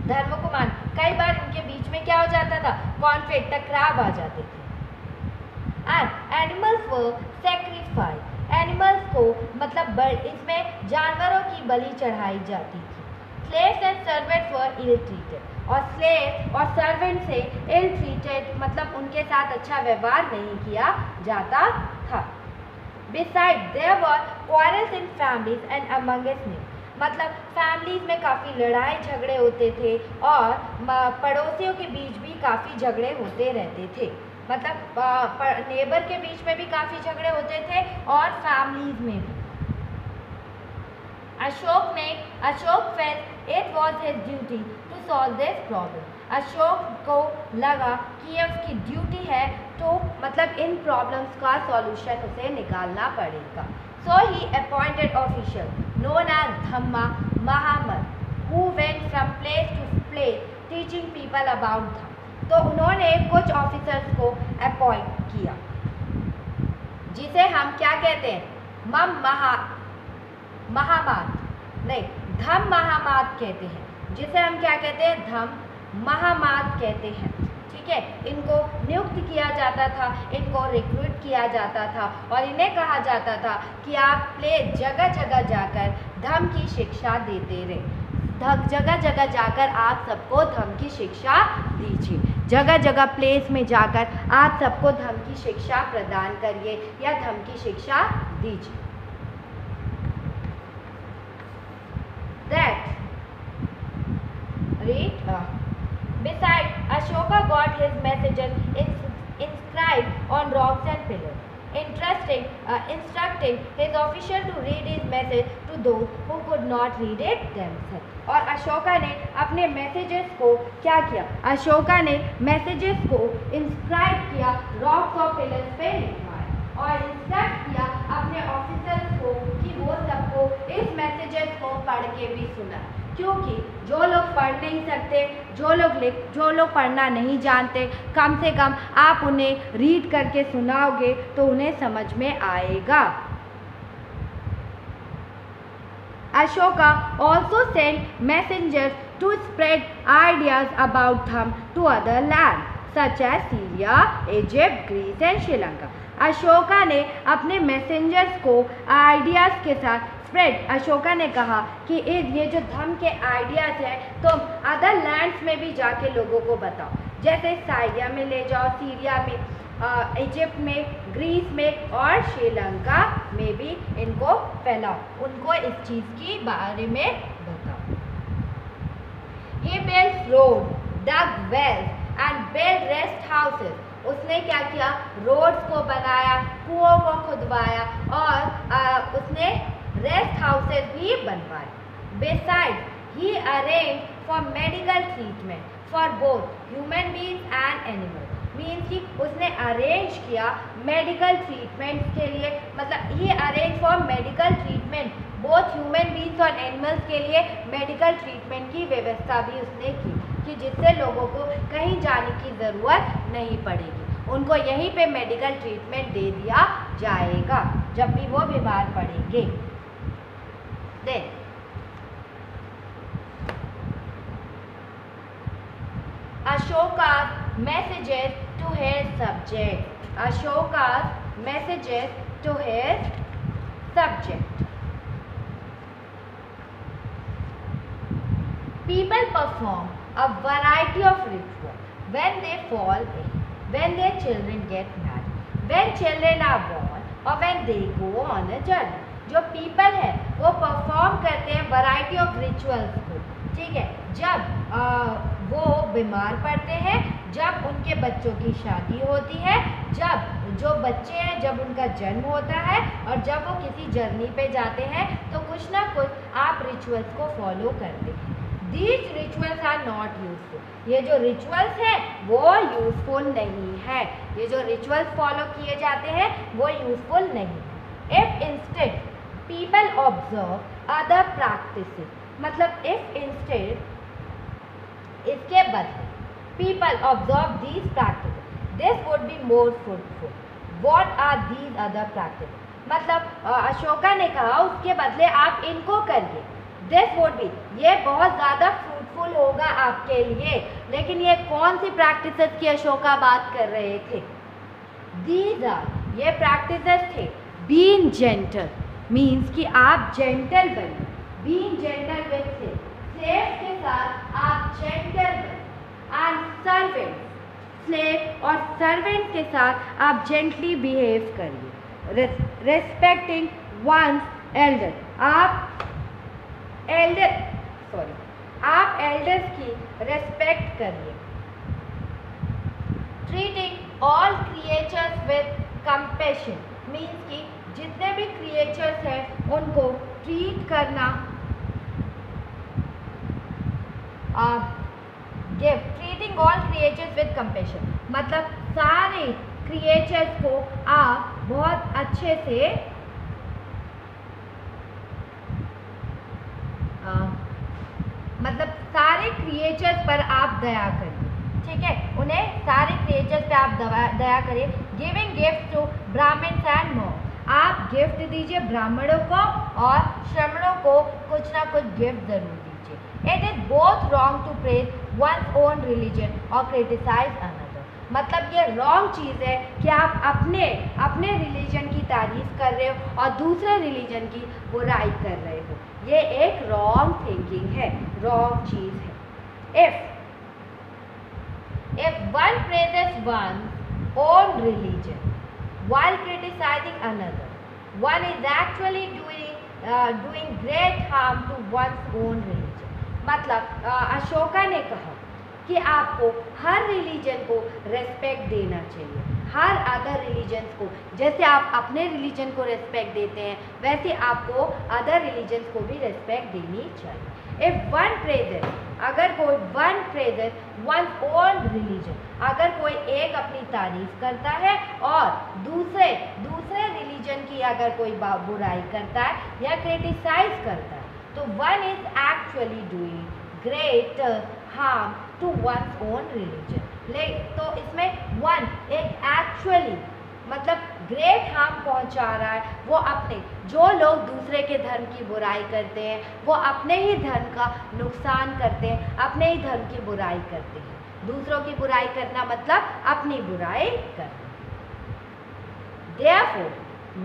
Speaker 1: धर्मों को मान कई बार इनके बीच में क्या हो जाता था? कॉन्फ्लिक्ट, टकराव आ जाते थे। And animals were sacrifice, animals को मतलब इसमें जानवरों की बलि चढ़ाई जाती थी। Slaves and servants were ill treated, और स्लेव और सर्वेंट से इल ट्रीटेड मतलब उनके साथ अच्छा व्यवहार नहीं किया जाता था। Beside there were quarrels in families and amongst them, मतलब फैमिलीज में काफ़ी लड़ाई झगड़े होते थे और पड़ोसियों के बीच भी काफ़ी झगड़े होते रहते थे। मतलब नेबर के बीच में भी काफ़ी झगड़े होते थे और फैमिलीज में भी। Ashok felt it was his duty to solve this problem, Ashok को लगा कि ये उसकी ड्यूटी है तो मतलब इन प्रॉब्लम्स का सॉल्यूशन उसे निकालना पड़ेगा। So he appointed official known as Dhamma Mahamatta who went from place to place teaching people about dhamma, तो उन्होंने कुछ ऑफिसर्स को अपॉइंट किया जिसे हम क्या कहते हैं? धम्म महामात कहते हैं, जिसे हम क्या कहते हैं? धम्म महामात कहते हैं। ठीक है, इनको नियुक्त किया जाता था, इनको रिक्रूट किया जाता था और इन्हें कहा जाता था कि आप जगह जगह जाकर धम्म की शिक्षा देते रहे, जगह जगह जाकर आप सबको धम्म की शिक्षा दीजिए, जगह जगह प्लेस में जाकर आप सबको धम्म की शिक्षा प्रदान करिए या धम्म की शिक्षा दीजिए। Besides, Ashoka got his messages inscribed on rocks and pillars, instructing his official to read his message to those who could not read it themselves. और अशोका ने अपने मैसेजेस को क्या किया? अशोका ने मैसेजेस को इंस्क्राइब किया, रॉक्स और पिलर्स पे लिखवाया और इंस्ट्रक्ट किया अपने ऑफिसर्स को कि वो सबको इस मैसेजेस को पढ़ के भी सुना, क्योंकि जो लोग पढ़ नहीं सकते, जो लोग पढ़ना नहीं जानते, कम से कम आप उन्हें रीड करके सुनाओगे तो उन्हें समझ में आएगा। Ashoka also sent messengers to spread ideas about Dham to other lands such as Syria, Egypt, Greece and Sri Lanka. Ashoka ने अपने मैसेंजर्स को आइडियाज़ के साथ स्प्रेड, अशोका ने कहा कि ये जो धम्म के आइडियाज़ हैं तुम अदर लैंड्स में भी जाके लोगों को बताओ, जैसे साइरिया में ले जाओ, सीरिया में, इजिप्ट में, ग्रीस में और श्रीलंका में भी इनको फैलाओ, उनको इस चीज़ की बारे में बताओ। He built roads, dug wells and built rest houses. उसने क्या किया? रोड्स को बनाया, कुओं को खुदवाया और उसने रेस्ट हाउसेस भी बनवाए। Besides, he arranged for medical treatment for both human beings and animals. Means कि उसने अरेंज किया मेडिकल ट्रीटमेंट के लिए, मतलब he arrange for medical treatment both human beings और एनिमल्स के लिए मेडिकल ट्रीटमेंट की व्यवस्था भी उसने की कि जिससे लोगों को कहीं जाने की ज़रूरत नहीं पड़ेगी, उनको यहीं पे मेडिकल ट्रीटमेंट दे दिया जाएगा जब भी वो बीमार पड़ेंगे। Then Ashoka's messages to his subject. Ashoka's messages to his subject. People perform a variety of rituals when they fall ill, when their children get married, when children are born or when they go on a journey. जो people है वो perform करते हैं variety of rituals को, ठीक है। जब वो बीमार पड़ते हैं, जब उनके बच्चों की शादी होती है, जब जो बच्चे हैं जब उनका जन्म होता है, और जब वो किसी जर्नी पे जाते हैं तो कुछ ना कुछ आप रिचुअल्स को फॉलो करते हैं। These rituals are not useful. ये जो रिचुअल्स हैं वो यूजफुल नहीं है। ये जो रिचुअल्स फॉलो किए जाते हैं वो यूजफुल नहीं है। If instead people observe other practices, मतलब if instead, इसके बदले people observe these practices, this would be more fruitful. What are these other practices? मतलब अशोका ने कहा उसके बदले आप इनको करिए। This would be, ये बहुत ज़्यादा फ्रूटफुल होगा आपके लिए। लेकिन ये कौन सी प्रैक्टिसेस की अशोका बात कर रहे थे? These are, ये प्रैक्टिसेस थे being gentle, मीन्स कि आप जेंटल बने। being gentle with slaves के साथ आप जेंटल बने। and servants, स्लेव और सर्वेंट के साथ आप जेंटली बिहेव करिए। रेस्पेक्टिंग वंस एल्डर, आप एल्डर्स की रेस्पेक्ट करिए। Treating all creatures with compassion, means कि जितने भी क्रिएचर्स हैं उनको ट्रीट करना, treating all creatures with compassion, मतलब सारे क्रिएचर्स को आप बहुत अच्छे से मतलब सारे क्रिएचर्स पर आप दया करिए। ठीक है, उन्हें सारे क्रिएचर्स पे आप दया करिए। Giving gift to Brahmans and monks, आप गिफ्ट दीजिए ब्राह्मणों को और श्रमणों को कुछ ना कुछ गिफ्ट जरूर दीजिए। It is both wrong to praise one's own religion और क्रिटिसाइज अनदर, मतलब ये रॉन्ग चीज़ है कि आप अपने रिलीजन की तारीफ कर रहे हो और दूसरे रिलीजन की बुराई कर रहे हो। ये एक रॉन्ग थिंकिंग है, रॉन्ग चीज़ है। If one praises one's own religion while criticizing another, one is actually doing great harm to one's own religion. मतलब अशोका ने कहा कि आपको हर रिलीजन को रेस्पेक्ट देना चाहिए, हर अदर रिलीजन्स को। जैसे आप अपने रिलीजन को रेस्पेक्ट देते हैं वैसे आपको अदर रिलीजन्स को भी रेस्पेक्ट देनी चाहिए। इफ वन प्रेजेस, अगर कोई one praises one own religion, अगर कोई एक अपनी तारीफ करता है और दूसरे रिलीजन की अगर कोई बुराई करता है या क्रिटिसाइज करता है तो one is actually doing great harm to one's own religion. तो इसमें वन एक एक्चुअली मतलब ग्रेट हार्म पहुंचा रहा है, वो अपने जो लोग दूसरे के धर्म की बुराई करते हैं वो अपने ही धर्म का नुकसान करते हैं, अपने ही धर्म की बुराई करते हैं। दूसरों की बुराई करना मतलब अपनी बुराई करना। Therefore,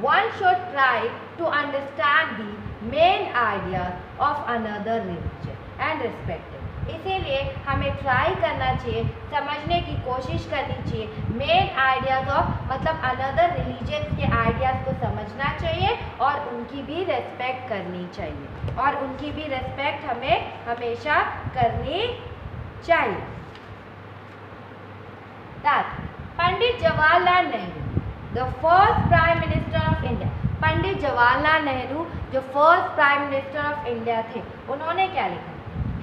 Speaker 1: one should try to understand the main ideas of another religion and respect it. इसीलिए हमें ट्राई करना चाहिए, समझने की कोशिश करनी चाहिए मेन आइडियाज़ ऑफ मतलब अनदर रिलीजन के आइडियाज़ को समझना चाहिए और उनकी भी रेस्पेक्ट करनी चाहिए, और उनकी भी रेस्पेक्ट हमें हमेशा करनी चाहिए। Pandit Jawaharlal Nehru, the first prime minister of India, Pandit Jawaharlal Nehru जो first prime minister of India थे, उन्होंने क्या लिखा?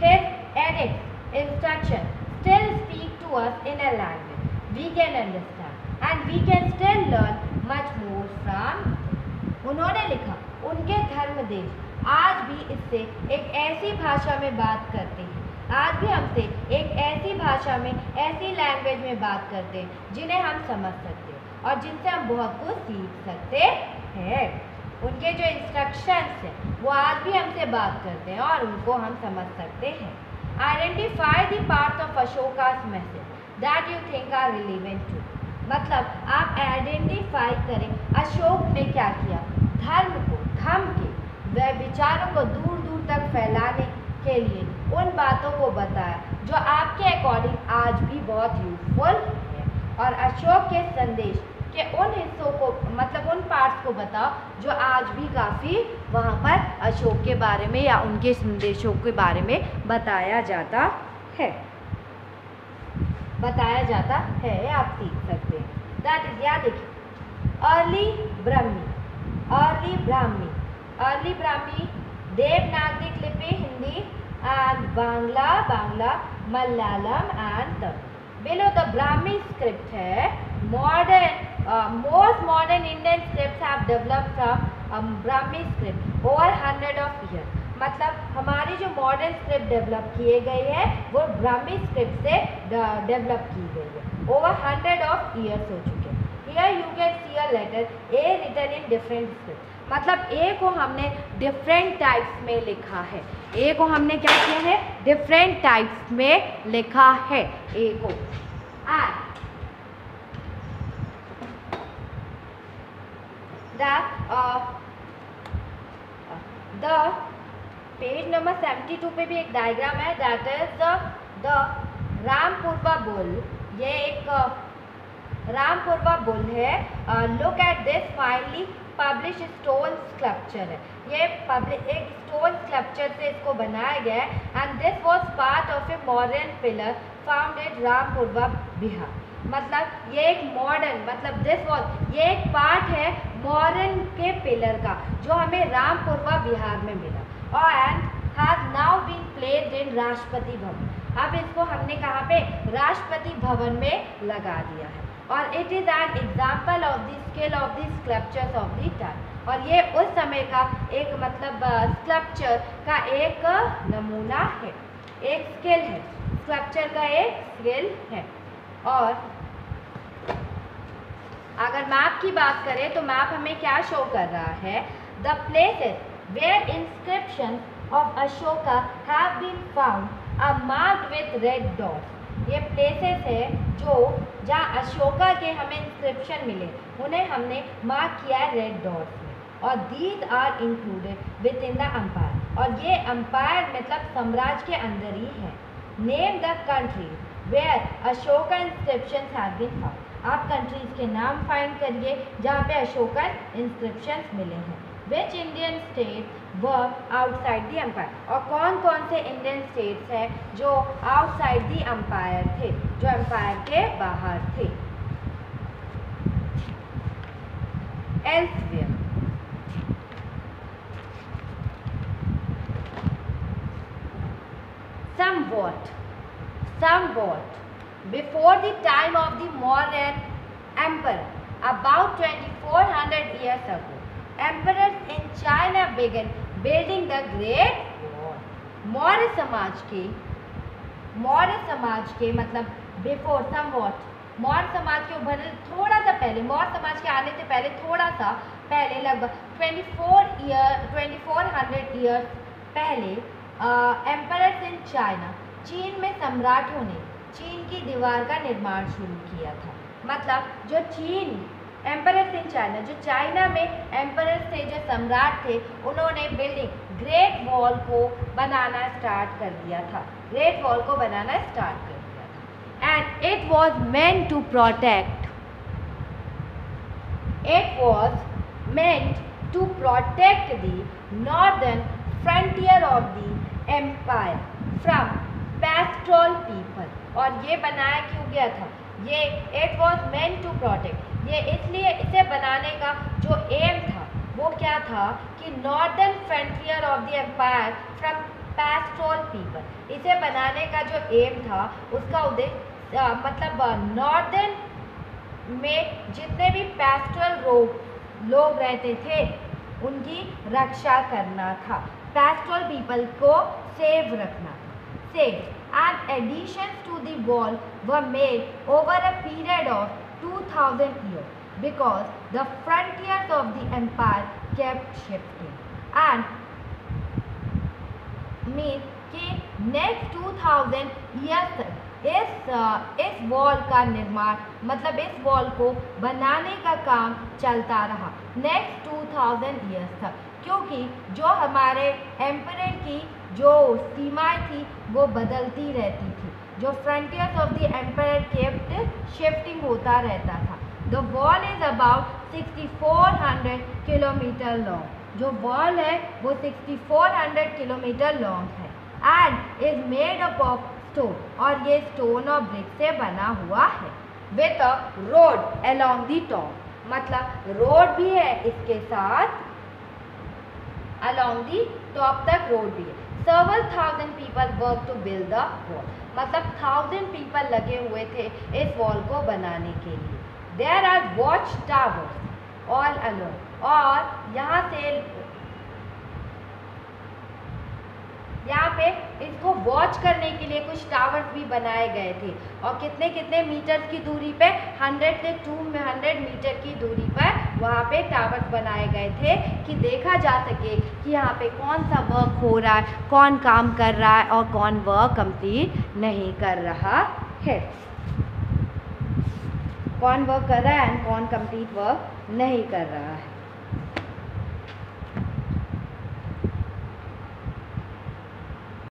Speaker 1: His edicts, instruction still speak to us in a language we can understand and we can still learn much more from them. उन्होंने लिखा उनके धर्म देश आज भी इससे एक ऐसी भाषा में बात करते हैं, आज भी हमसे एक ऐसी भाषा में ऐसी लैंग्वेज में बात करते हैं जिन्हें हम समझ सकते हैं और जिनसे हम बहुत कुछ सीख सकते हैं। उनके जो इंस्ट्रक्शंस हैं वो आज भी हमसे बात करते हैं और उनको हम समझ सकते हैं। Identify the parts of Ashoka's message that you think are relevant to, मतलब आप आइडेंटिफाई करें अशोक ने क्या किया, धर्म के व विचारों को दूर दूर तक फैलाने के लिए उन बातों को बताया जो आपके अकॉर्डिंग आज भी बहुत यूजफुल है, और अशोक के संदेश के उन हिस्सों को मतलब उन पार्ट्स को बताओ जो आज भी काफ़ी वहाँ पर अशोक के बारे में या उनके संदेशों के बारे में बताया जाता है। बताया जाता है, आप सीख सकते हैं। दैट इज, याद देखिए, early Brahmi, early Brahmi, early Brahmi, Devanagari लिपि Hindi and Bangla, Bangla, Malayalam and Tamil. Below the Brahmi script है modern, most modern Indian scripts have developed from Brahmi script over 100 of years। मतलब हमारी जो मॉडर्न स्क्रिप्ट डेवलप किए गए हैं वो ब्राह्मी स्क्रिप्ट से डेवलप की गई है, ओवर 100 ऑफ ईयर्स हो चुके हैं। Here you can see a letter A written in different script, मतलब ए को हमने डिफरेंट टाइप्स में लिखा है, ए को हमने क्या किया है, डिफरेंट टाइप्स में लिखा है ए को। एंड द पेज नंबर 72 पे भी एक डायग्राम है, that is the Rampurwa bull. ये एक रामपुरवा बुल है। Look at this finally publish stone sculpture है, ये एक स्टोन स्कल्पचर से इसको बनाया गया है and this was part of a modern pillar found at Rampurwa Bihar. मतलब ये एक मॉडर्न, मतलब दिस वॉज, ये एक पार्ट है मॉडर्न के पिलर का जो हमें रामपुरवा बिहार में मिला, और and has now been placed in Rashtrapati Bhavan. अब इसको हमने कहाँ पे, राष्ट्रपति भवन में लगा दिया है। और it is an example of the skill of the sculptures of the time, और ये उस समय का एक मतलब स्कल्पचर का एक नमूना है, एक स्किल है, स्कल्पचर का एक स्किल है। और अगर मैप की बात करें तो मैप हमें क्या शो कर रहा है, the places where inscriptions of Ashoka have been found are marked with red dots. ये प्लेसेस है जो जहाँ अशोका के हमें इंस्क्रिप्शन मिले उन्हें हमने मार्क किया है रेड डॉट्स में, और these are included within the empire, और ये एम्पायर मतलब साम्राज्य के अंदर ही है। Name the country where Ashoka inscriptions have been found. आप कंट्रीज के नाम फाइंड करिए जहाँ पे अशोका इंस्क्रिप्शंस मिले हैं। Which Indian state were outside the empire, और कौन कौन से इंडियन स्टेट्स हैं जो आउटसाइड द एम्पायर थे, जो एम्पायर के बाहर थे। Elsewhere, somewhat before the time of the modern emperor, about 2400 years ago, emperors in China began building the Great Wall। Maurya समाज के मतलब बिफोर समवॉट, मौर्य समाज के उभरने थोड़ा सा पहले, मौर्य समाज के आने से पहले थोड़ा सा पहले, लगभग 2400 ईयर्स पहले, एम्परर्स इन चाइना, चीन में सम्राटों ने चीन की दीवार का निर्माण शुरू किया था। मतलब जो चीन, एम्परर्स इन चाइना, जो चाइना में एम्परर्स थे, जो सम्राट थे, उन्होंने बिल्डिंग ग्रेट वॉल को बनाना स्टार्ट कर दिया था, ग्रेट वॉल को बनाना स्टार्ट कर दिया था। And it was meant to protect, it was meant to protect the northern frontier of the empire from pastoral people. और ये बनाया क्यों गया था, ये it was meant to protect, ये इसलिए इसे बनाने का जो एम था वो क्या था कि northern frontier of the empire from pastoral people, इसे बनाने का जो एम था उसका उद्देश्य मतलब नॉर्दर्न में जितने भी पेस्ट्रोल लोग रहते थे उनकी रक्षा करना था, पेस्ट्रोल पीपल को सेव रखना था। Save and additions to the wall were made over a period of 2000 years because the frontiers of the empire kept shifting and mean कि next 2000 years तक इस वॉल का निर्माण मतलब इस वॉल को बनाने का काम चलता रहा नेक्स्ट 2000 ईयर्स तक, क्योंकि जो हमारे एम्परर की जो सीमाएं थी वो बदलती रहती थी, जो frontiers of the emperor kept shifting होता रहता था। The wall is about 6400 kilometre long, जो वॉल है वो 6400 किलोमीटर लॉन्ग है and is made up of stone, और ये स्टोन और ब्रिक से बना हुआ है। With a road along the top, मतलब रोड भी है इसके साथ, अलोंग दी टॉप तक रोड भी है। Several thousand people work to build the wall, मतलब 1000 people लगे हुए थे इस वॉल को बनाने के लिए। There are watch towers all along, और यहाँ पे इसको वॉच करने के लिए कुछ टावर्स भी बनाए गए थे, और कितने कितने मीटर की दूरी पे, 100 से 200 मीटर की दूरी पर वहाँ पे टावर्स बनाए गए थे कि देखा जा सके कि यहाँ पे कौन सा वर्क हो रहा है, कौन काम कर रहा है और कौन वर्क कंप्लीट नहीं कर रहा है, कौन वर्क कर रहा है एंड कौन कंप्लीट वर्क नहीं कर रहा है।